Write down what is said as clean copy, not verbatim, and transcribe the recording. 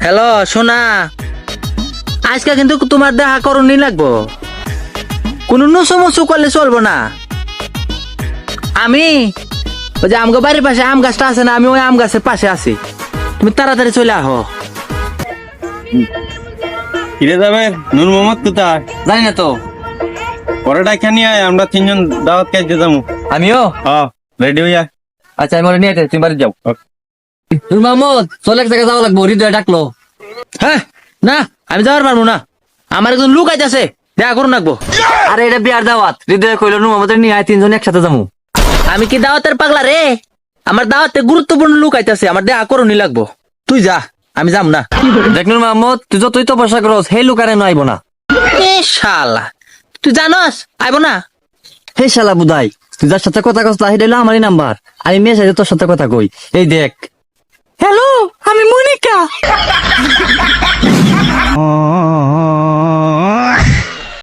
Hello সোনা, আজকে কিন্তু তোমার দেখা করণই লাগবো। কোনো নুসুমুসু করলে চলবো না। আমি ওই যে আমগো বাড়ির পাশে আম গাছটা আছে না, আমি ওই আম গাছের পাশে আছি। তুমি তাড়াতাড়ি চলে আহো। ফিরে যাবে নূর মোহাম্মদ কোথায় জানি না তো। পরে ডাকা নিয়ে আয়, আমরা তিনজন দাওয়াত খাইতে যাবো। আমিও হ্যাঁ রেডি হইয়া। আচ্ছা, আমি নিয়ে তুমি বাড়ি যাও। নূর মাহমুদ চলে এক জায়গায় যাওয়া লাগবো, হৃদয় ডাকলো। হ্যাঁ না, আমি যাওয়ার পারবো না। আমার একজন লোক আইতাছে, দেখা করুন রাখবো। আরে এটা বিয়ার দাওয়াত, হৃদয় কইলো নূর মাহমুদের নিয়ে আয়, তিনজন একসাথে যাবো। আমি কি দাওয়াতের পাগলা রে? আমার দাওয়াতে গুরুত্বপূর্ণ লোক আইতাছে, আমার দেখা করণই লাগবো। তুই যা, আমি যাম না। দেখ নূর মাহমুদ, তুই যতই তপস্যা করস সেই লোক আরে আইব না। এ শালা, তুই জানস আইব না? হে শালা বুদাই, তুই যার সাথে কথা কস তাহি দিলো আমারই নাম্বার। আমি মেয়ে সাথে তোর সাথে কথা কই। এই দেখ। হ্যালো